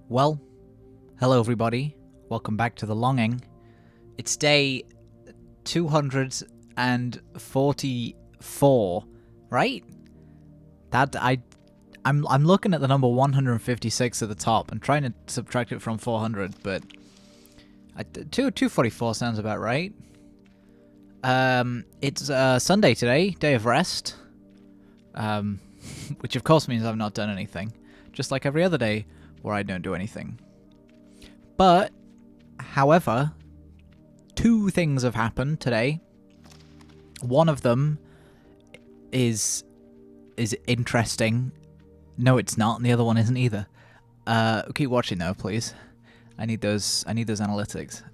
Well, hello everybody. Welcome back to The Longing. It's day 244, right? I'm looking at the number 156 at the top and trying to subtract it from 400, but 244 sounds about right. It's Sunday today, day of rest. Which of course means I've not done anything, just like every other day where I don't do anything. But, however, two things have happened today. One of them is interesting. No, it's not, and the other one isn't either. Keep watching though, please. I need those analytics.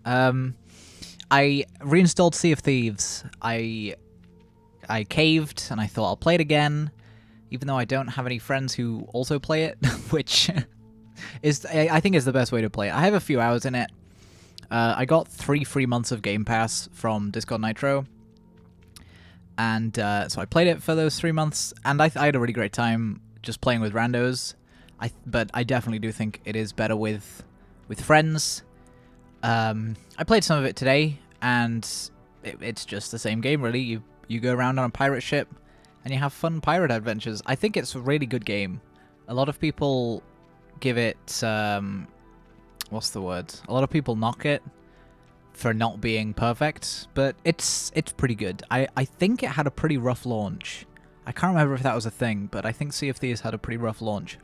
I reinstalled Sea of Thieves. I caved and I thought I'll play it again, even though I don't have any friends who also play it, which I think is the best way to play it. I have a few hours in it. I got 3 free months of Game Pass from Discord Nitro, and so I played it for those 3 months, and I had a really great time just playing with randos. But I definitely do think it is better with friends. I played some of it today, and it's just the same game, really. You go around on a pirate ship, and you have fun pirate adventures. I think it's a really good game. A lot of people give it, what's the word? A lot of people knock it for not being perfect, but it's pretty good. I think it had a pretty rough launch. I can't remember if that was a thing, but I think Sea of Thieves had a pretty rough launch.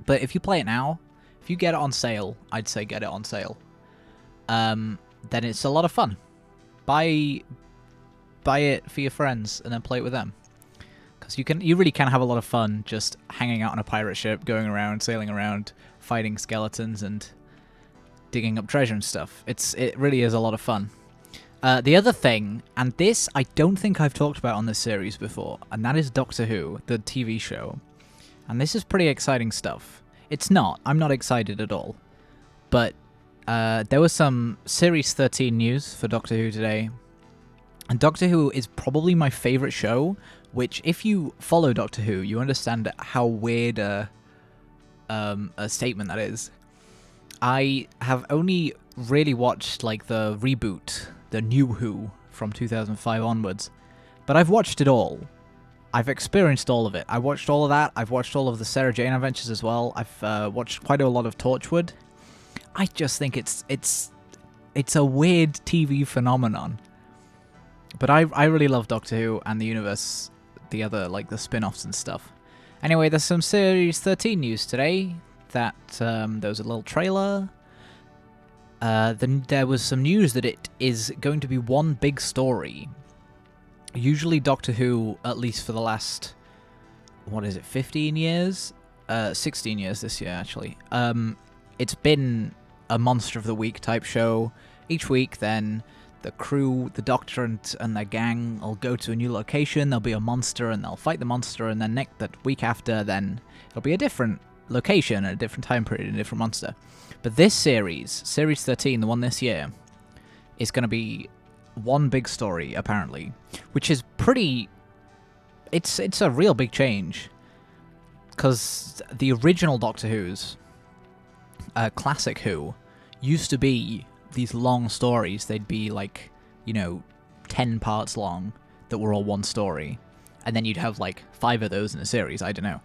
But if you play it now, if you get it on sale, I'd say get it on sale. Then it's a lot of fun. Buy it for your friends and then play it with them. Because you really can have a lot of fun just hanging out on a pirate ship, going around, sailing around, fighting skeletons and digging up treasure and stuff. It really is a lot of fun. The other thing, and this I don't think I've talked about on this series before, and that is Doctor Who, the TV show. And this is pretty exciting stuff. It's not. I'm not excited at all. But there was some Series 13 news for Doctor Who today. And Doctor Who is probably my favourite show, which, if you follow Doctor Who, you understand how weird a statement that is. I have only really watched, like, the reboot, the New Who, from 2005 onwards. But I've watched it all. I've experienced all of it. I watched all of that. I've watched all of the Sarah Jane adventures as well. I've watched quite a lot of Torchwood. I just think it's a weird TV phenomenon. But I really love Doctor Who and the universe, the other, like, the spin-offs and stuff. Anyway, there's some Series 13 news today. That there was a little trailer. Then there was some news that it is going to be one big story. Usually Doctor Who, at least for the last, 15 years? 16 years this year, actually. It's been a Monster of the Week type show. Each week, then, the crew, the Doctor and their gang will go to a new location, there'll be a monster, and they'll fight the monster, and then that week after, then it'll be a different location, at a different time period, and a different monster. But this series, Series 13, the one this year, is going to be one big story, apparently, which is pretty... It's a real big change, because the original Doctor Who's, Classic Who, used to be these long stories. They'd be like, 10 parts long that were all one story, and then you'd have like 5 of those in a series. I don't know.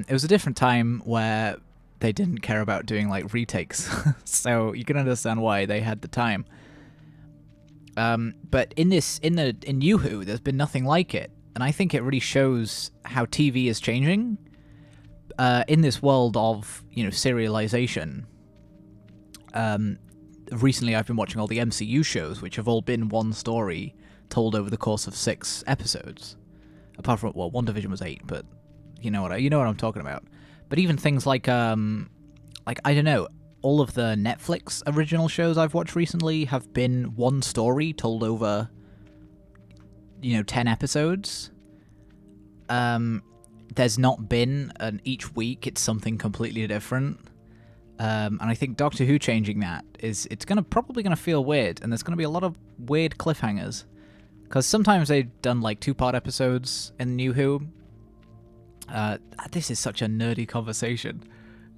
It was a different time where they didn't care about doing like retakes, so you can understand why they had the time. But in New Who, there's been nothing like it, and I think it really shows how TV is changing in this world of serialization. Recently, I've been watching all the MCU shows, which have all been one story told over the course of 6 episodes. Apart from, well, WandaVision was 8, but you know what I'm talking about. But even things like I don't know, all of the Netflix original shows I've watched recently have been one story told over 10 episodes. There's not been each week it's something completely different. And I think Doctor Who changing that it's probably gonna feel weird, and there's gonna be a lot of weird cliffhangers. Because sometimes they've done like 2-part episodes in New Who. This is such a nerdy conversation.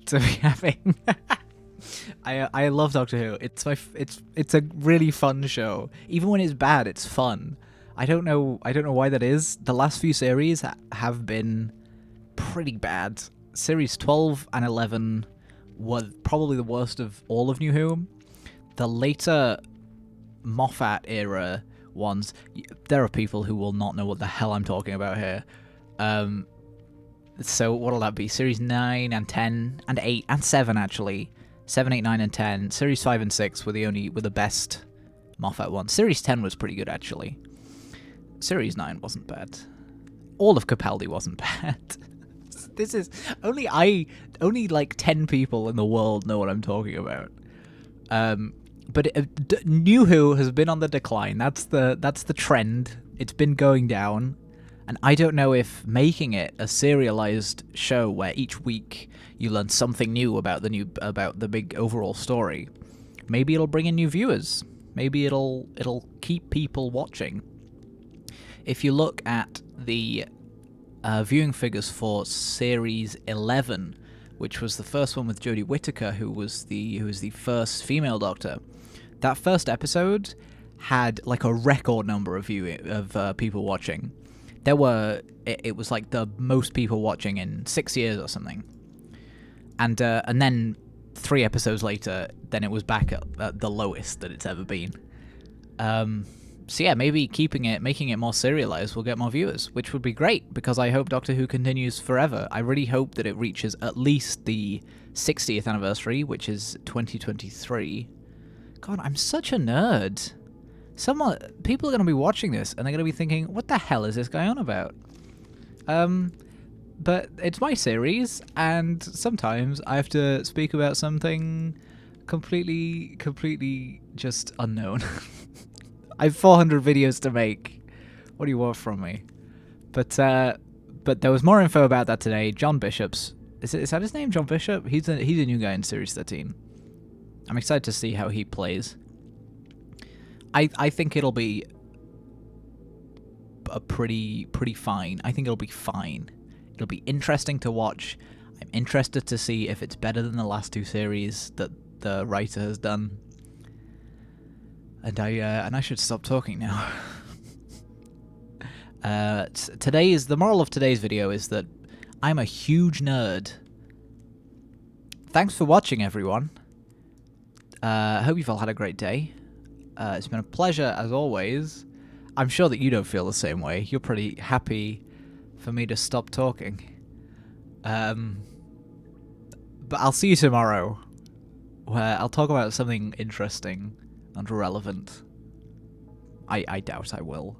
to be having. I love Doctor Who. It's a really fun show. Even when it's bad, it's fun. I don't know why that is. The last few series have been pretty bad. Series 12 and 11 were probably the worst of all of New Who. The later Moffat era ones, there are people who will not know what the hell I'm talking about here. So what'll that be? Series 9 and 10 and 8 and 7 actually. 7, 8, 9 and 10. Series 5 and 6 were the best Moffat ones. Series 10 was pretty good actually. Series 9 wasn't bad. All of Capaldi wasn't bad. This is only like 10 people in the world know what I'm talking about. But New Who has been on the decline. That's the trend. It's been going down, and I don't know if making it a serialized show where each week you learn something new about the big overall story, maybe it'll bring in new viewers. Maybe it'll keep people watching. If you look at the viewing figures for Series 11, which was the first one with Jodie Whittaker, who was the first female Doctor, that first episode had like a record number of people watching. It was like the most people watching in 6 years or something, and then 3 episodes later, then it was back at the lowest that it's ever been. So yeah, maybe making it more serialized will get more viewers, which would be great, because I hope Doctor Who continues forever. I really hope that it reaches at least the 60th anniversary, which is 2023. God, I'm such a nerd. People are going to be watching this, and they're going to be thinking, what the hell is this guy on about? But it's my series, and sometimes I have to speak about something completely just unknown. I have 400 videos to make. What do you want from me? But there was more info about that today. John Bishop's... Is that his name, John Bishop? He's a new guy in Series 13. I'm excited to see how he plays. I think it'll be a pretty fine. I think it'll be fine. It'll be interesting to watch. I'm interested to see if it's better than the last 2 series that the writer has done. And I should stop talking now. The moral of today's video is that I'm a huge nerd. Thanks for watching, everyone. Hope you've all had a great day. It's been a pleasure as always. I'm sure that you don't feel the same way. You're pretty happy for me to stop talking. But I'll see you tomorrow, where I'll talk about something interesting and relevant. I doubt I will.